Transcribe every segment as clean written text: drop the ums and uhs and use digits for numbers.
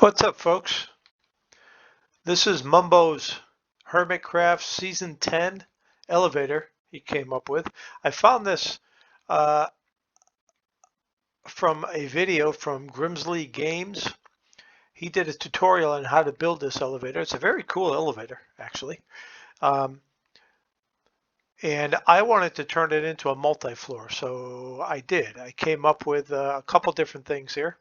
What's up, folks? This is Mumbo's Hermitcraft Season 10 elevator he came up with. I found this uh, from a video from Gribley Games. He did a tutorial on how to build this elevator. It's a very cool elevator, actually. And I wanted to turn it into a multi-floor, so I did. I came up with a couple different things here.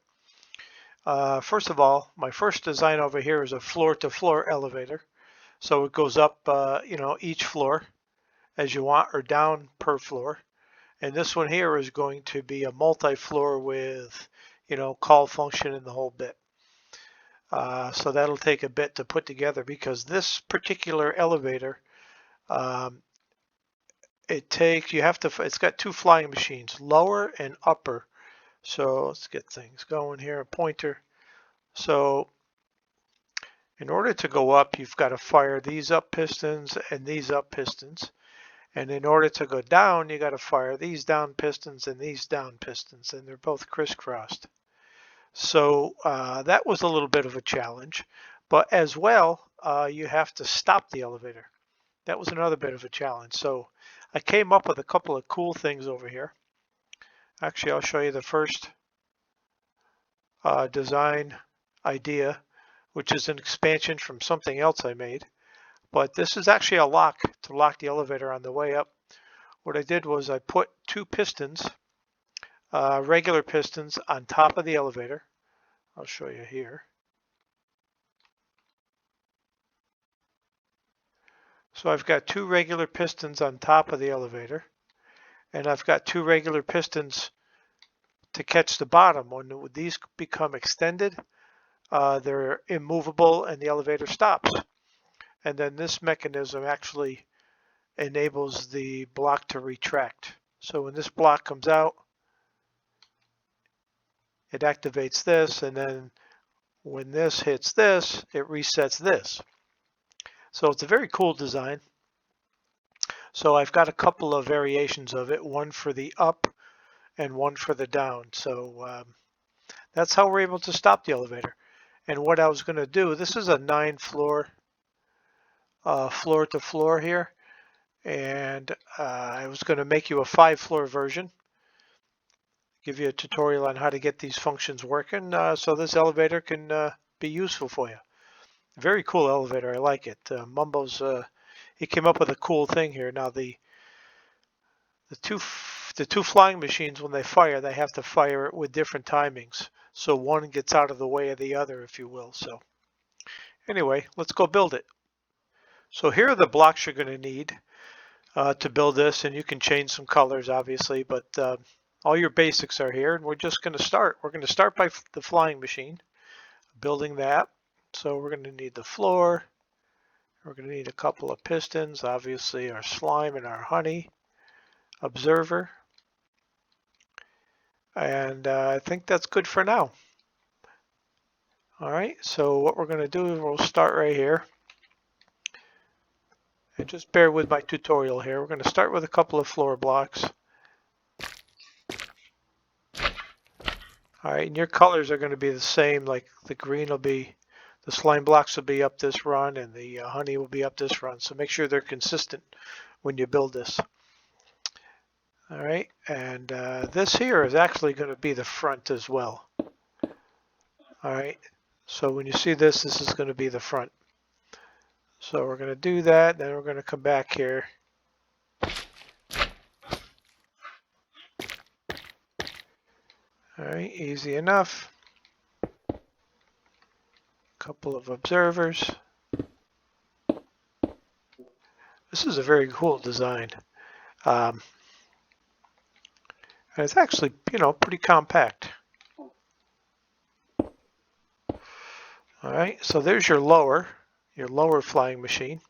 First of all, my first design over here is a floor-to-floor elevator. So it goes up, each floor as you want, or down per floor. And this one here is going to be a multi-floor with, call function and the whole bit. So that'll take a bit to put together because this particular elevator, it's got two flying machines, lower and upper. So let's get things going here, a pointer. So in order to go up, you've got to fire these up pistons and these up pistons. And in order to go down, you got to fire these down pistons and these down pistons, and they're both crisscrossed. So that was a little bit of a challenge. But as well, you have to stop the elevator. That was another bit of a challenge. So I came up with a couple of cool things over here. Actually, I'll show you the first design idea, which is an expansion from something else I made. But this is actually a lock to lock the elevator on the way up. What I did was I put two pistons, regular pistons, on top of the elevator. I'll show you here. So I've got two regular pistons on top of the elevator, and I've got two regular pistons to catch the bottom. When these become extended, they're immovable and the elevator stops. And then this mechanism actually enables the block to retract. So when this block comes out, it activates this, and then when this hits this, it resets this. So it's a very cool design. So I've got a couple of variations of it, one for the up and one for the down. So that's how we're able to stop the elevator. And what I was going to do, this is a 9-floor floor to floor here, and I was going to make you a 5-floor version, give you a tutorial on how to get these functions working so this elevator can be useful for you. Very cool elevator, I like it. Mumbo's he came up with a cool thing here. Now the two flying machines, when they fire, they have to fire it with different timings, so one gets out of the way of the other, if you will. So anyway, let's go build it. So here are the blocks you're going to need to build this, and you can change some colors, obviously, but all your basics are here, and we're just going to start. We're going to start by the flying machine, building that. So we're going to need the floor. We're going to need a couple of pistons, obviously our slime and our honey observer. And I think that's good for now. All right, so what we're going to do is we'll start right here. And just bear with my tutorial here. We're going to start with a couple of floor blocks. All right, and your colors are going to be the same. Like the green will be, the slime blocks will be up this run, and the honey will be up this run. So make sure they're consistent when you build this. All right, and this here is actually going to be the front as well. All right, so when you see this, this is going to be the front. So we're going to do that, then we're going to come back here. All right, easy enough. Couple of observers. This is a very cool design. And it's actually, pretty compact. All right, so there's your lower flying machine.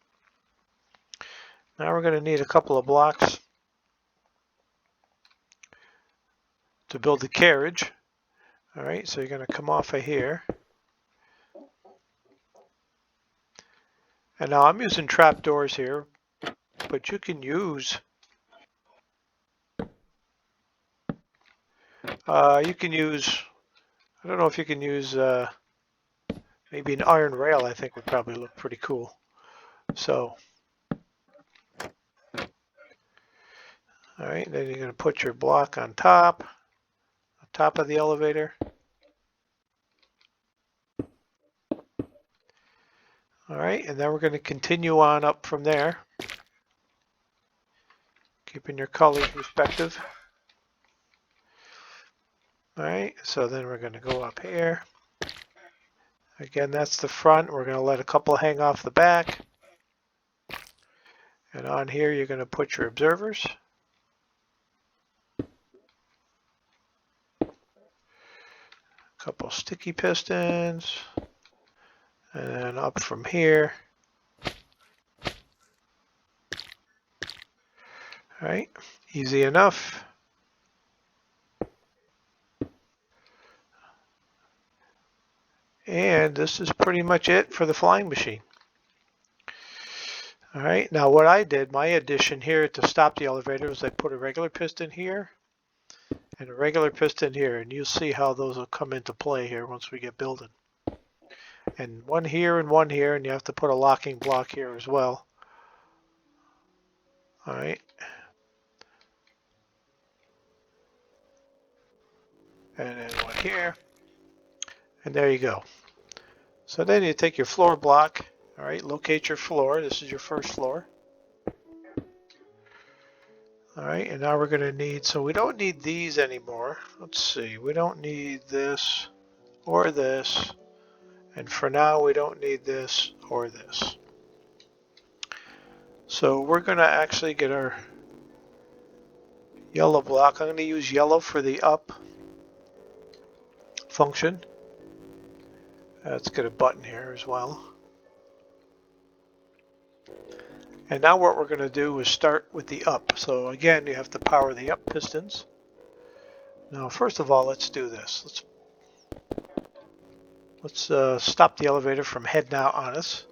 Now we're going to need a couple of blocks to build the carriage. All right, so you're going to come off of here. And now I'm using trapdoors here, but you can use I don't know if you can use Maybe an iron rail, I think, would probably look pretty cool. So, all right, then you're going to put your block on top of the elevator. All right, and then we're going to continue on up from there, keeping your colors respective. All right, so then we're going to go up here. Again, that's the front. We're going to let a couple hang off the back. And on here, you're going to put your observers. A couple sticky pistons. And then up from here. All right, easy enough. And this is pretty much it for the flying machine. All right, now what I did, my addition here to stop the elevator was I put a regular piston here and a regular piston here, and you'll see how those will come into play here once we get building. And one here, and you have to put a locking block here as well. All right. And then one here, and there you go. So then you take your floor block. All right, locate your floor. This is your first floor. All right, and now we're going to need, so we don't need these anymore. Let's see, we don't need this or this. And for now, we don't need this or this. So we're going to actually get our yellow block. I'm going to use yellow for the up function. Let's get a button here as well. And now what we're going to do is start with the up. So again, you have to power the up pistons. Now, first of all, let's do this. Let's stop the elevator from heading out on us.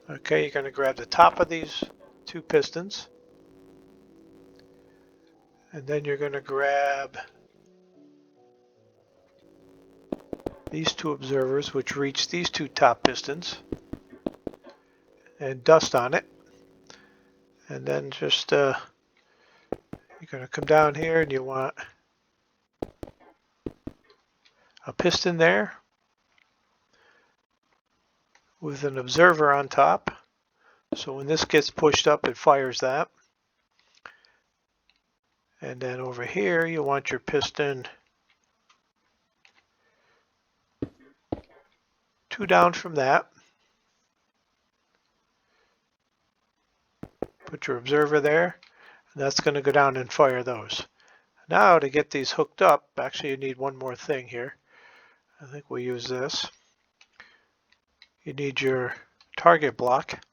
Okay, you're going to grab the top of these two pistons. And then you're going to grab these two observers, which reach these two top pistons, and dust on it. And then just, you're going to come down here and you want a piston there with an observer on top. So when this gets pushed up, it fires that. And then over here, you want your piston 2 down from that. Put your observer there, and that's going to go down and fire those. Now to get these hooked up, actually you need one more thing here. I think we'll use this. You need your target block.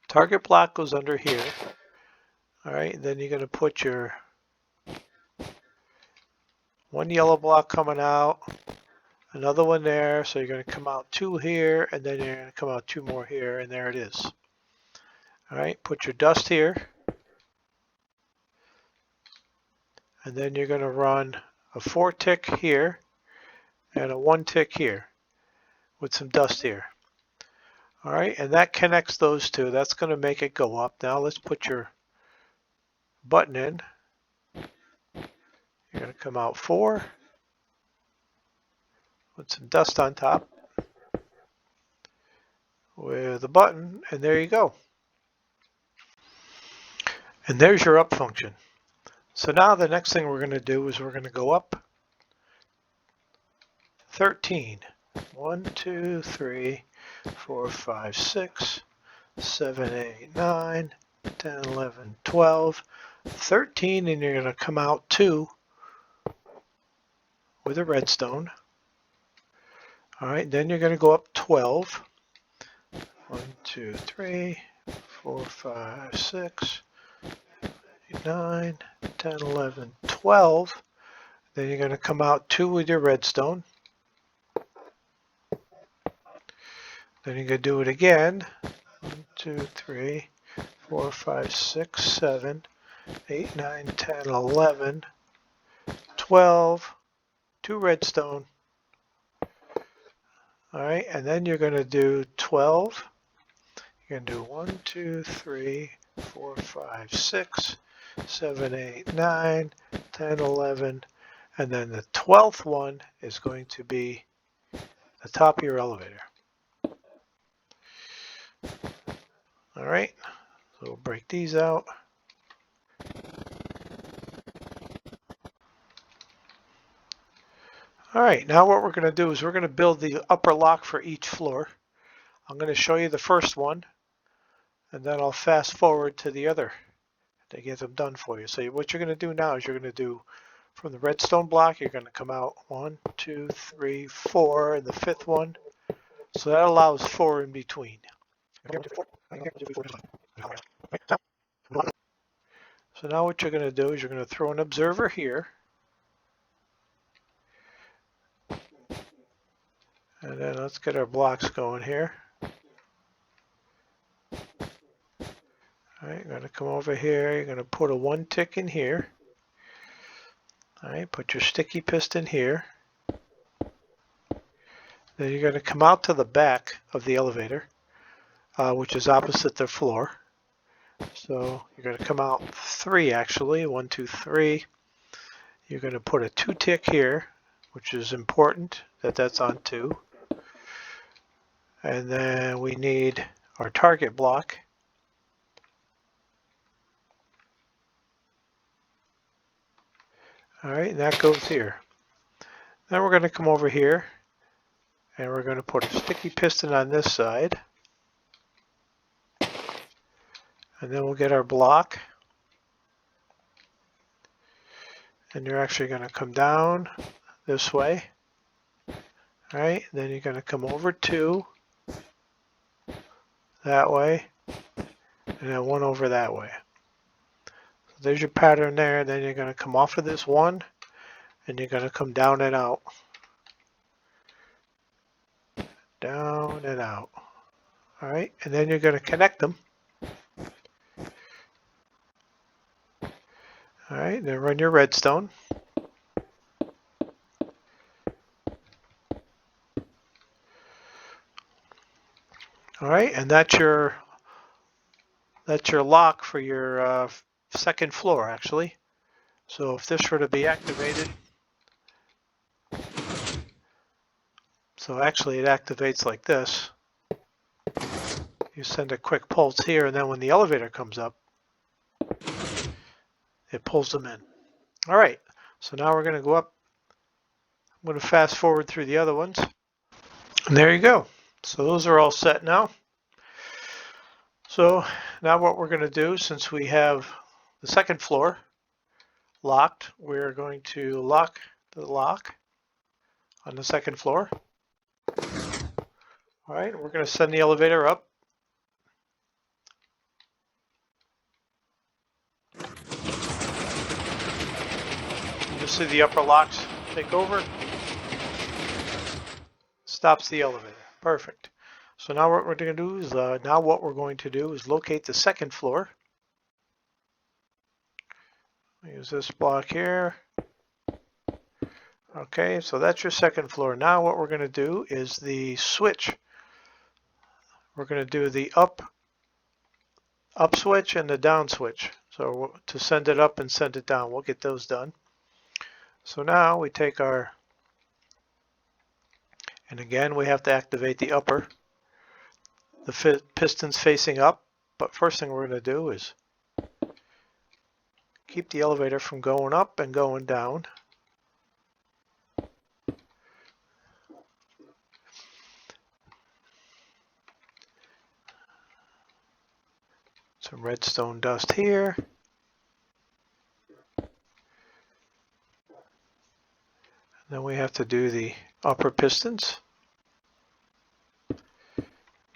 Target block goes under here. All right, then you're going to put your one yellow block coming out, another one there, so you're going to come out 2 here, and then you're going to come out 2 more here, and there it is. All right, put your dust here, and then you're going to run a 4 tick here and a 1 tick here with some dust here. All right, and that connects those two. That's going to make it go up. Now let's put your button in. You're going to come out 4 with some dust on top with a button, and there you go. And there's your up function. So now the next thing we're going to do is we're going to go up 13. 1, 2, 3, 4, 5, 6, 7, 8, 9, 10, 11, 12, 13, and you're going to come out 2 with a redstone. All right, then you're going to go up 12. 1, 2, 3, 4, 5, 6, 8, 9, 10, 11, 12. Then you're going to come out 2 with your redstone. Then you're going to do it again. 1, 2, 3, 4, 5, 6, 7, 8, 9, 10, 11, 12, 2 redstone, All right, and then you're going to do 12. You're going to do 1, 2, 3, 4, 5, 6, 7, 8, 9, 10, 11, and then the 12th one is going to be the top of your elevator. All right, so we'll break these out. All right, now what we're going to do is we're going to build the upper lock for each floor. I'm going to show you the first one, and then I'll fast forward to the other to get them done for you. So what you're going to do now is you're going to do from the redstone block, you're going to come out 1, 2, 3, 4, and the 5th one. So that allows 4 in between. So now what you're going to do is you're going to throw an observer here. And then let's get our blocks going here. All right, you're going to come over here. You're going to put a 1 tick in here. All right, put your sticky piston here. Then you're going to come out to the back of the elevator, which is opposite the floor. So you're going to come out 3 actually, 1, 2, 3. You're going to put a 2 tick here, which is important that that's on 2. And then we need our target block. All right, and that goes here. Then we're going to come over here and we're going to put a sticky piston on this side. And then we'll get our block. And you're actually going to come down this way. All right, then you're going to come over 2 that way, and then 1 over that way. So there's your pattern there. Then you're going to come off of this 1, and you're going to come down and out. Down and out. All right, and then you're going to connect them. All right, then run your redstone. All right, and that's your lock for your second floor, actually. So if this were to be activated, so actually it activates like this. You send a quick pulse here, and then when the elevator comes up, it pulls them in. All right, so now we're going to go up. I'm going to fast forward through the other ones. And there you go. So those are all set now. So now what we're going to do, since we have the second floor locked, we're going to lock the lock on the second floor. All right, we're going to send the elevator up. You see the upper locks take over. Stops the elevator. Perfect. So now what we're going to do is locate the second floor. Use this block here. Okay, so that's your second floor. Now what we're going to do is the switch. We're going to do the up switch and the down switch. So to send it up and send it down, we'll get those done. So now we take our, and again we have to activate the upper. The piston's facing up, but first thing we're going to do is keep the elevator from going up and going down. Some redstone dust here. And then we have to do the upper pistons.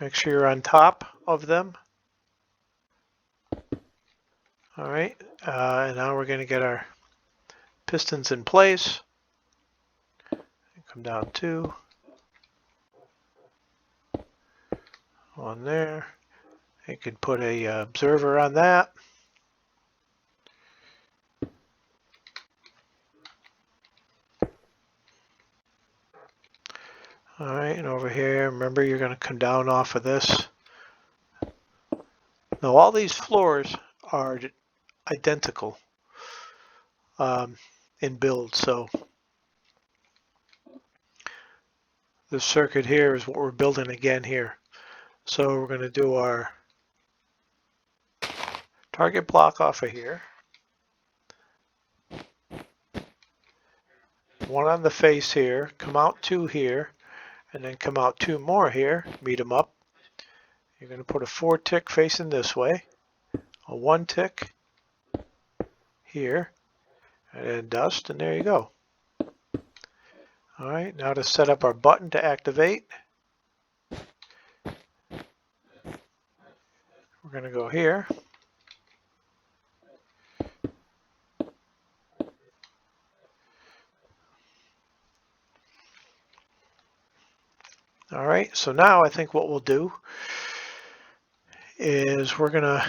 Make sure you're on top of them. All right, and now we're going to get our pistons in place. Come down 2. On there. You could put a observer on that. All right, and over here, remember you're going to come down off of this. Now all these floors are identical in build, so this circuit here is what we're building again here. So we're going to do our target block off of here. One on the face here, come out two here, and then come out two more here, meet them up. You're going to put a 4 tick facing this way, a 1 tick here, and then dust, and there you go. All right, now to set up our button to activate, we're going to go here. All right, so now I think what we'll do is we're going to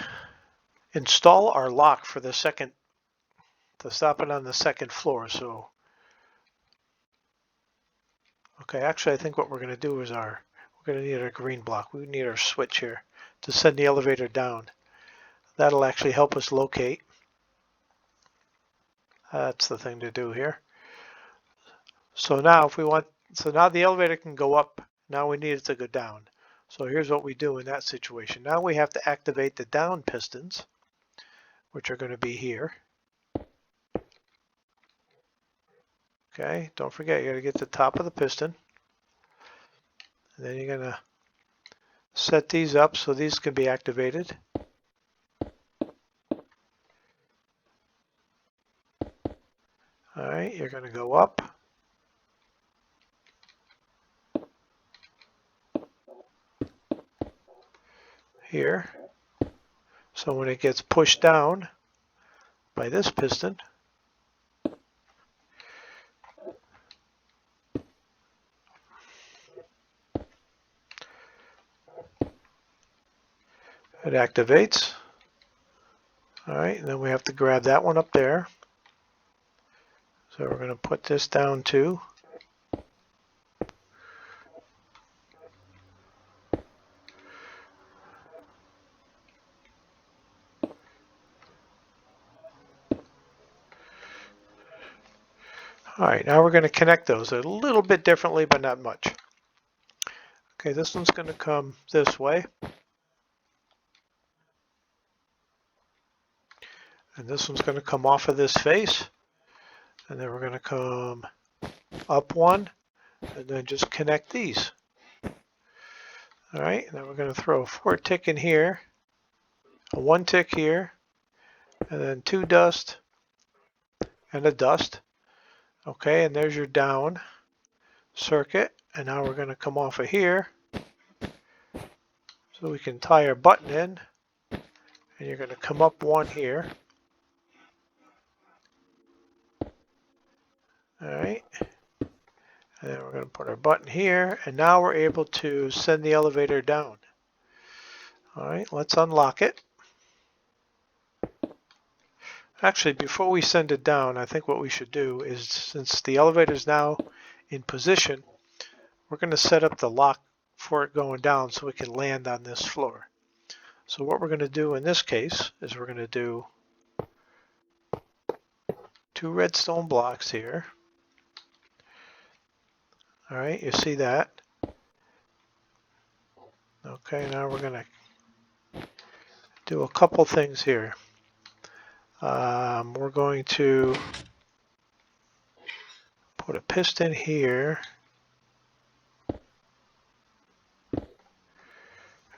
install our lock for the second, to stop it on the second floor. So, okay, actually I think what we're going to do is we're going to need our green block. We need our switch here to send the elevator down. That'll actually help us locate. That's the thing to do here. So now if we want, so now the elevator can go up. Now we need it to go down. So here's what we do in that situation. Now we have to activate the down pistons, which are going to be here. Okay, don't forget, you got to get to the top of the piston. And then you're going to set these up so these can be activated. All right, you're going to go up. Here. So when it gets pushed down by this piston, it activates. All right, and then we have to grab that one up there. So we're going to put this down too. All right, now we're going to connect those a little bit differently, but not much. Okay, this one's going to come this way. And this one's going to come off of this face. And then we're going to come up one, and then just connect these. All right, and then we're going to throw a 4 tick in here, a 1 tick here, and then 2 dust, and a dust. Okay, and there's your down circuit. And now we're going to come off of here so we can tie our button in. And you're going to come up one here. All right. And then we're going to put our button here. And now we're able to send the elevator down. All right, let's unlock it. Actually, before we send it down, I think what we should do is, since the elevator is now in position, we're going to set up the lock for it going down so we can land on this floor. So what we're going to do in this case is we're going to do 2 redstone blocks here. All right, you see that? Okay, now we're going to do a couple things here. We're going to put a piston here.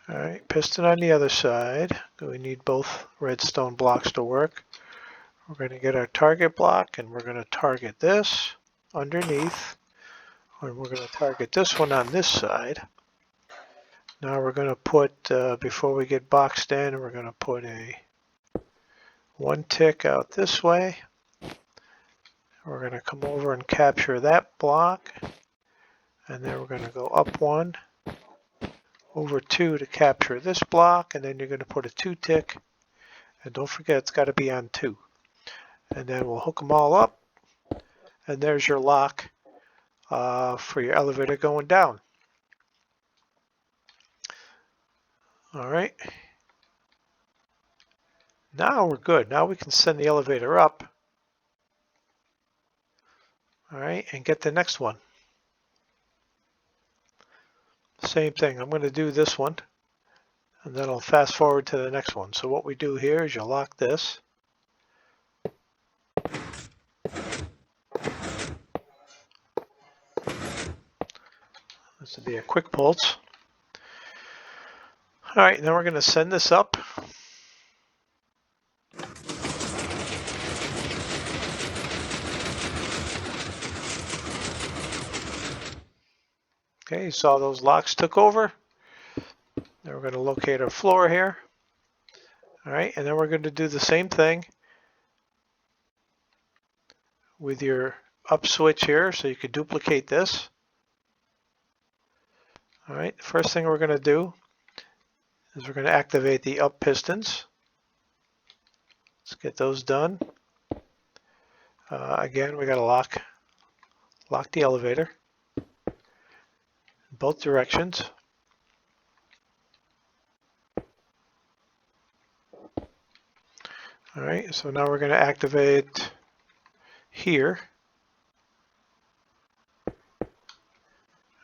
All right, piston on the other side. We need both redstone blocks to work. We're going to get our target block, and we're going to target this underneath. And we're going to target this one on this side. Now we're going to put, before we get boxed in, we're going to put a 1 tick out this way. We're going to come over and capture that block. And then we're going to go up 1, over 2 to capture this block. And then you're going to put a 2 tick. And don't forget, it's got to be on 2. And then we'll hook them all up. And there's your lock for your elevator going down. All right. Now we're good. Now we can send the elevator up. All right, and get the next one. Same thing. I'm going to do this one, and then I'll fast forward to the next one. So what we do here is you lock this. This would be a quick pulse. All right, now we're going to send this up. Okay, you saw those locks took over. Now we're going to locate our floor here. All right, and then we're going to do the same thing with your up switch here, so you could duplicate this. All right, the first thing we're going to do is we're going to activate the up pistons. Let's get those done. Again, we got to lock the elevator in both directions. All right, so now we're going to activate here.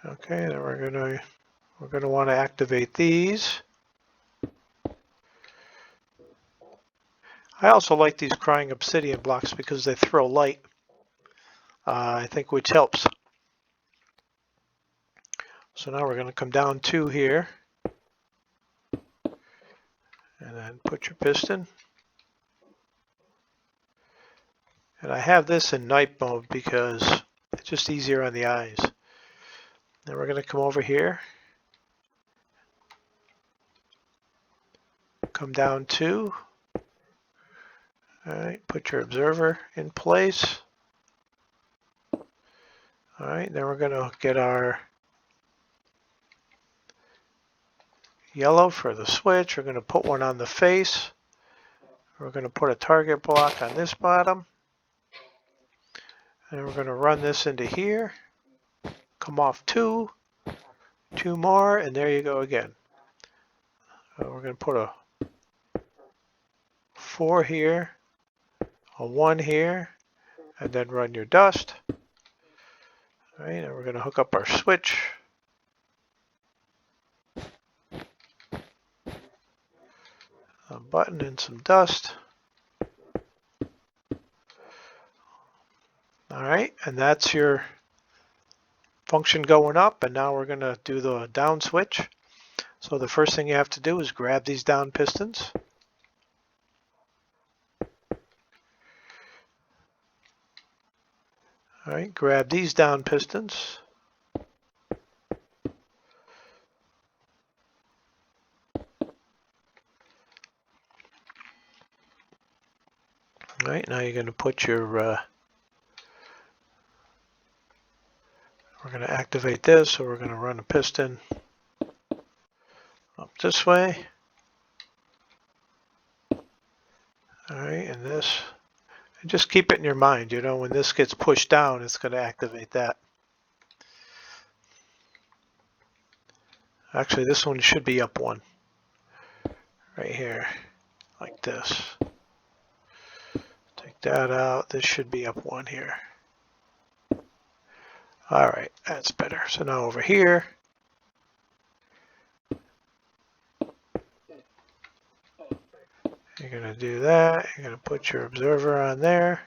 Okay, then we're going to want to activate these. I also like these crying obsidian blocks because they throw light, I think, which helps. So now we're going to come down 2 here, and then put your piston. And I have this in night mode because it's just easier on the eyes. Then we're going to come over here, come down 2. All right, put your observer in place. All right, then we're going to get our yellow for the switch. We're going to put one on the face. We're going to put a target block on this bottom. And we're going to run this into here. Come off 2 more, and there you go again. We're going to put a 4 here, a 1 here, and then run your dust. All right, and we're going to hook up our switch. A button and some dust. All right, and that's your function going up, and now we're going to do the down switch. So the first thing you have to do is grab these down pistons. All right, grab these down pistons. All right, now you're going to put your, we're going to activate this, so we're going to run a piston up this way. All right, and this, and just keep it in your mind, you know, when this gets pushed down, it's going to activate that. Actually, this one should be up 1, right here, like this. Take that out, this should be up 1 here. All right, that's better. So now over here, you're going to do that. You're going to put your observer on there.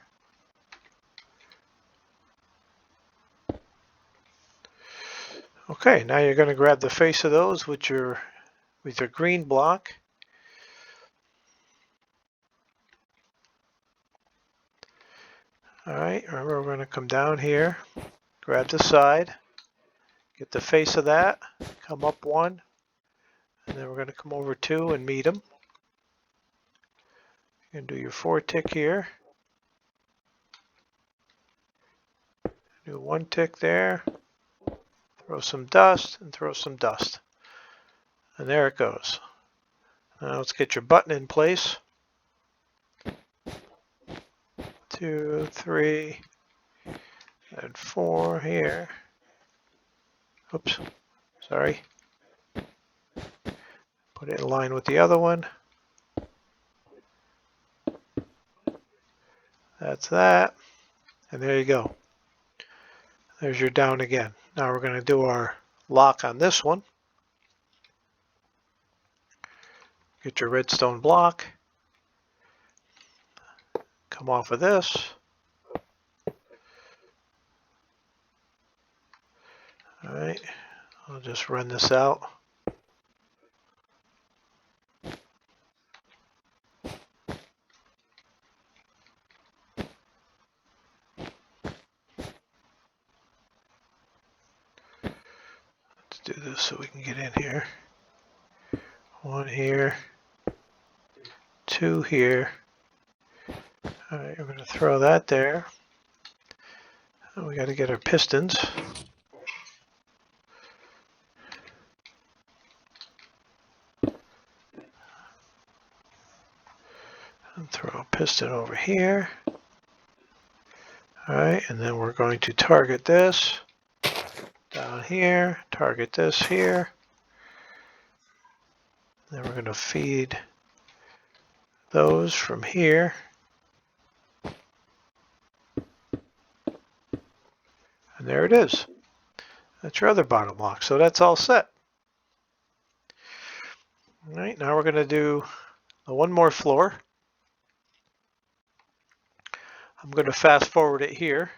Okay, now you're going to grab the face of those with your green block. All right, remember we're going to come down here, grab the side, get the face of that, come up 1, and then we're going to come over 2 and meet them. You're going to do your 4 tick here. Do 1 tick there. Throw some dust and throw some dust. And there it goes. Now let's get your button in place. 2, 3, and 4 here. Oops, sorry. Put it in line with the other one. That's that. And there you go. There's your down again. Now we're going to do our lock on this one. Get your redstone block. Come off of this. All right. I'll just run this out. Let's do this so we can get in here. One here. Two here. All right, we're going to throw that there. And we got to get our pistons. And throw a piston over here. All right, and then we're going to target this down here, target this here. Then we're going to feed those from here. And there it is. That's your other bottom lock. So that's all set. All right, now we're going to do one more floor. I'm going to fast forward it here.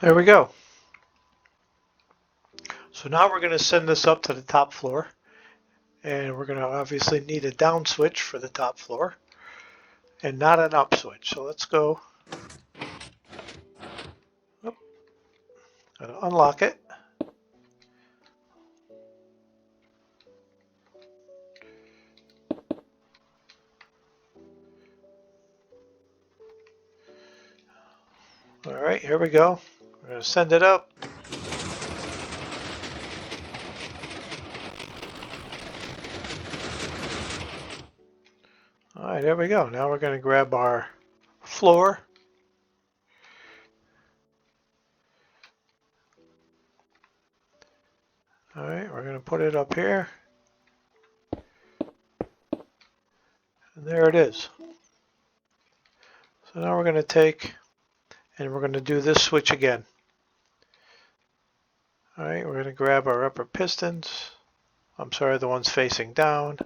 There we go. So now we're going to send this up to the top floor. And we're going to obviously need a down switch for the top floor and not an up switch. So let's go. Oh, gotta unlock it. All right, here we go. We're going to send it up. All right, there we go. Now we're going to grab our floor. All right, we're going to put it up here. And there it is. So now we're going to take and we're going to do this switch again. All right, we're going to grab our upper pistons. I'm sorry, the ones facing down.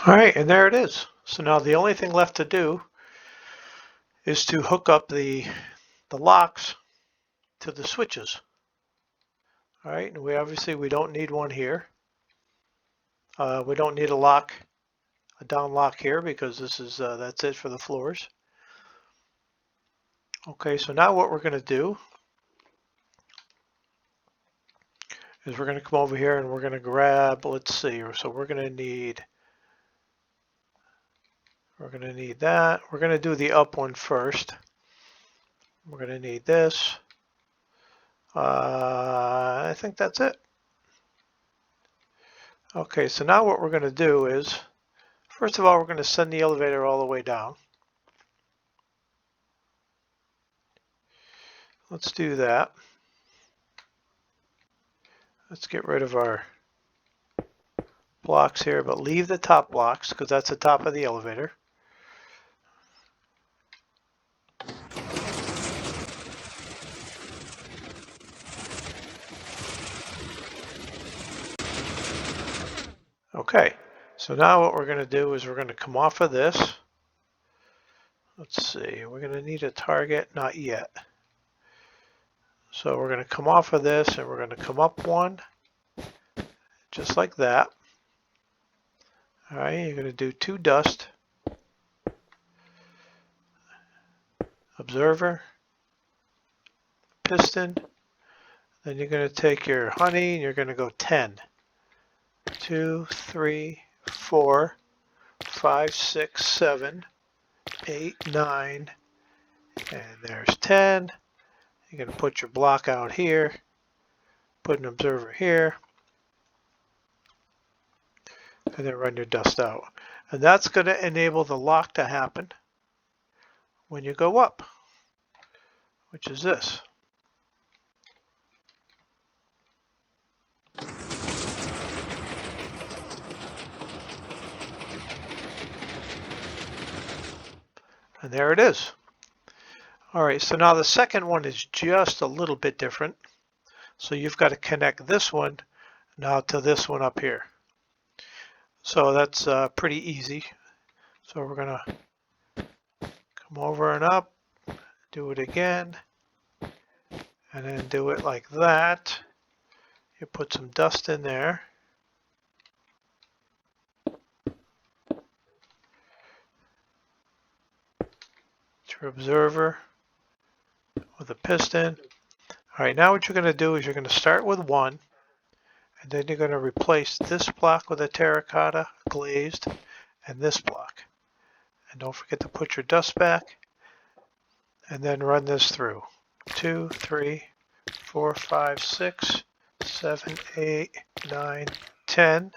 All right, and there it is. So now the only thing left to do is to hook up the locks to the switches. All right, and we obviously don't need one here. We don't need a down lock here because this is that's it for the floors. Okay, so now what we're going to do is we're going to come over here and we're going to grab, let's see, so we're going to need that. We're going to do the up one first. We're going to need this. I think that's it. Okay, so now what we're going to do is, first of all, we're going to send the elevator all the way down. let's do that. Let's get rid of our blocks here, but leave the top blocks because that's the top of the elevator. Okay, so now what we're going to do is we're going to come off of this. Let's see, we're going to need a target, not yet. So we're going to come off of this and we're going to come up one, just like that. All right, you're going to do 2 dust, observer, piston, then you're going to take your honey and you're going to go 10. 2, 3, 4, 5, 6, 7, 8, 9, and there's 10. You're going to put your block out here, put an observer here, and then run your dust out. And that's going to enable the lock to happen when you go up, which is this. And there it is. All right, so now the second one is just a little bit different. So you've got to connect this one now to this one up here. So that's pretty easy. So we're going to come over and up, do it again, and then do it like that. You put some dust in there. It's your observer with a piston. All right, now what you're going to do is you're going to start with 1, and then you're going to replace this block with a terracotta glazed and this block. And don't forget to put your dust back, and then run this through. 2, 3, 4, 5, 6, 7, 8, 9, 10.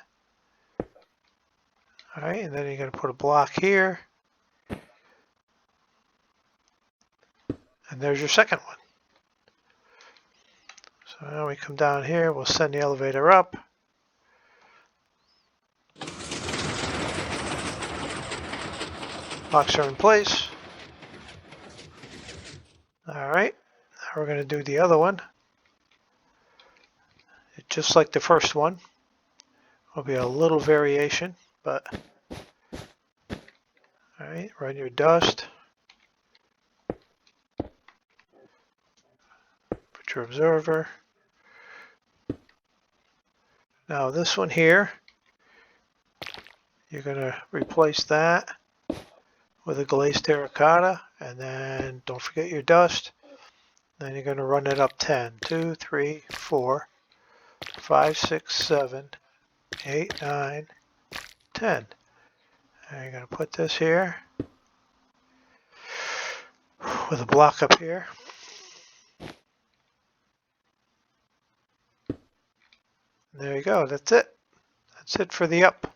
All right, and then you're going to put a block here. And there's your second one. So now we come down here, we'll send the elevator up. Blocks are in place. All right, now we're going to do the other one. Just like the first one, will be a little variation, but all right, run your dust. Put your observer. Now this one here, you're going to replace that with a glazed terracotta, and then don't forget your dust. Then you're going to run it up 10. 2, 3, 4, 5, 6, 7, 8, 9, 10. And you're going to put this here with a block up here. There you go, that's it. That's it for the up.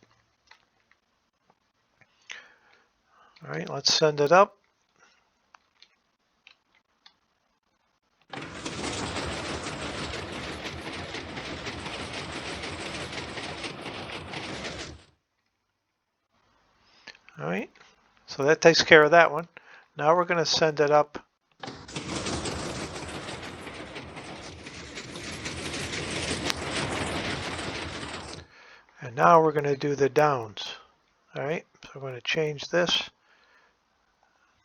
All right, let's send it up. All right, so that takes care of that one. Now we're going to send it up. And now we're going to do the downs. All right, so we're going to change this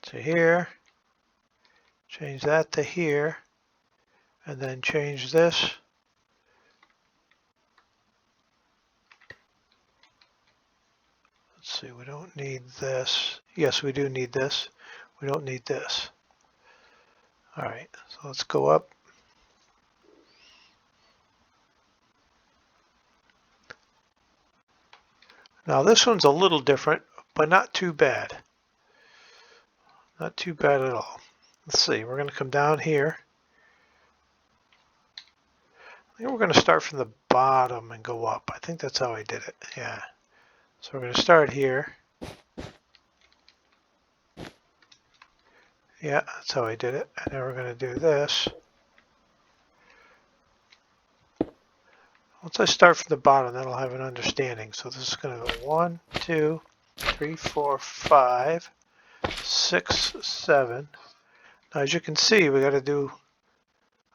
to here, change that to here, and then change this. Let's see, we don't need this. Yes, we do need this. We don't need this. All right, so let's go up. Now this one's a little different, but not too bad. Not too bad at all. Let's see, we're going to come down here. I think we're going to start from the bottom and go up. I think that's how I did it, yeah. So we're going to start here. Yeah, that's how I did it. And then we're going to do this. Once I start from the bottom, then I'll have an understanding. So this is going to go 1, 2, 3, 4, 5, 6, 7. Now, as you can see, we got to do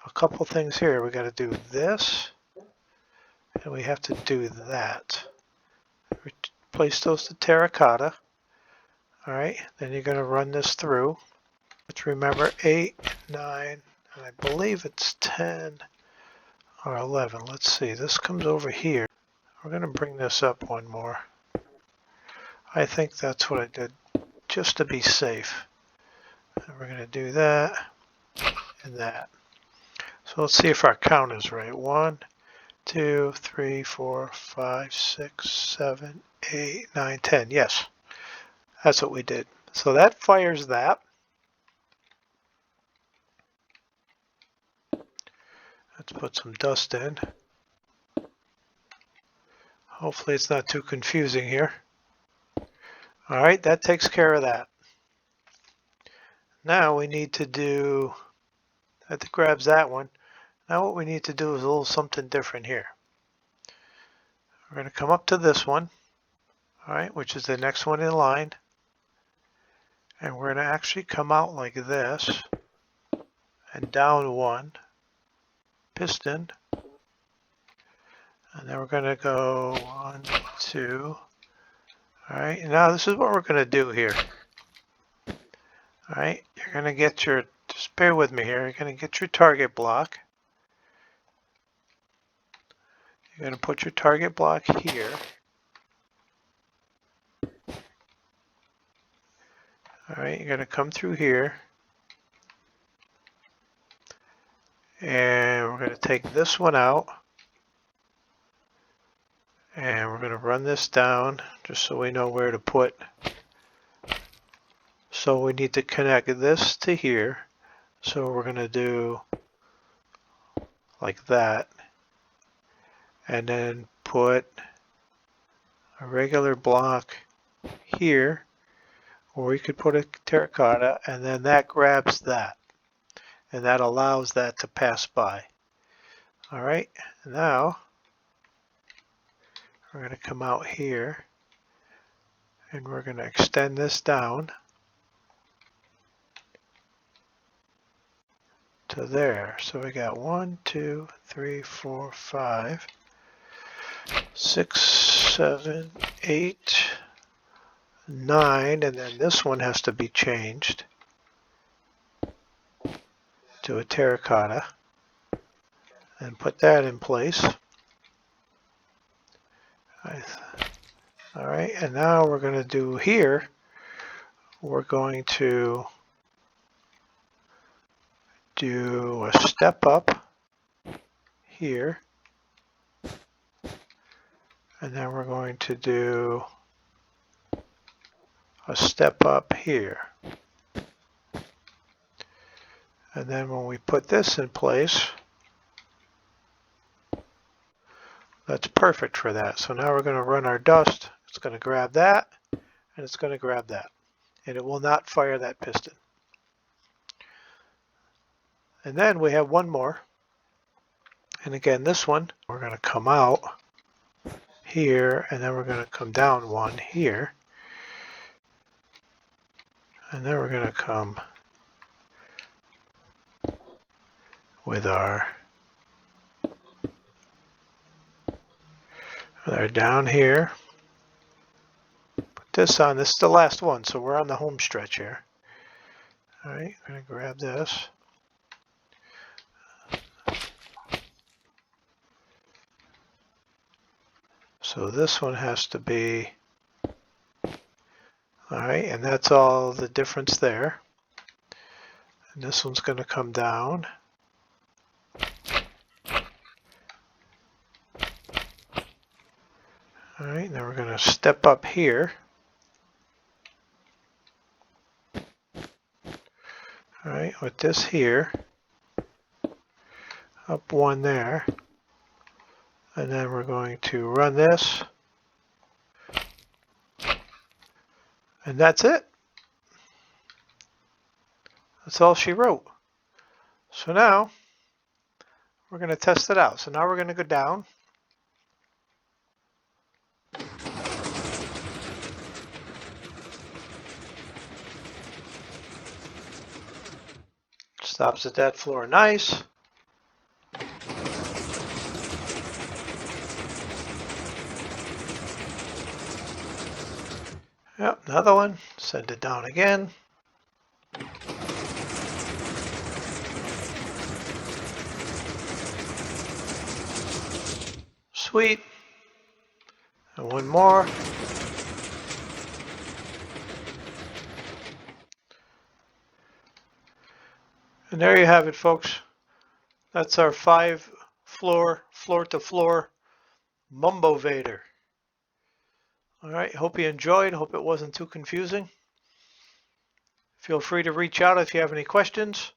a couple things here. We got to do this, and we have to do that. Replace those to terracotta. All right, then you're going to run this through. Let's remember 8, 9, and I believe it's 10 or 11. Let's see, this comes over here. We're going to bring this up one more. I think that's what I did just to be safe. And we're going to do that and that. So let's see if our count is right. 1, 2, 3, 4, 5, 6, 7, 8, 9, 10. Yes, that's what we did. So that fires that. Let's put some dust in. Hopefully it's not too confusing here. All right, that takes care of that. Now we need to do, that grabs that one. Now what we need to do is a little something different here. We're going to come up to this one, all right, which is the next one in line. And we're going to actually come out like this and down one piston. And then we're going to go 1, 2. All right, now this is what we're going to do here. All right, you're going to get your, just bear with me here, you're going to get your target block. You're going to put your target block here. All right, you're going to come through here. And we're going to take this one out. And we're going to run this down just so we know where to put. So we need to connect this to here. So we're going to do like that. And then put a regular block here. Or we could put a terracotta, and then that grabs that. And that allows that to pass by. All right, now we're going to come out here and we're going to extend this down to there. So we got 1, 2, 3, 4, 5, 6, 7, 8, 9, and then this one has to be changed to a terracotta and put that in place. All right, and now we're going to do here, we're going to do a step up here, and then we're going to do a step up here. And then when we put this in place, that's perfect for that. So now we're going to run our dust. It's going to grab that, and it's going to grab that. And it will not fire that piston. And then we have one more. And again, this one, we're going to come out here, and then we're going to come down one here. And then we're going to come with our down here. Put this on. This is the last one, so we're on the home stretch here. All right, I'm going to grab this. So this one has to be, all right, and that's all the difference there. And this one's going to come down. All right, now we're going to step up here. All right, with this here, up one there, and then we're going to run this, and that's it. That's all she wrote. So now we're going to test it out. So now we're going to go down. Stops at that floor nice. Yep, another one. Send it down again. Sweet. And one more. And there you have it, folks. That's our 5-floor, floor-to-floor Mumbovator. All right, hope you enjoyed. Hope it wasn't too confusing. Feel free to reach out if you have any questions.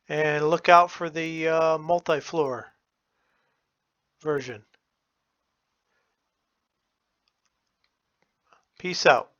And look out for the multi-floor version. Peace out.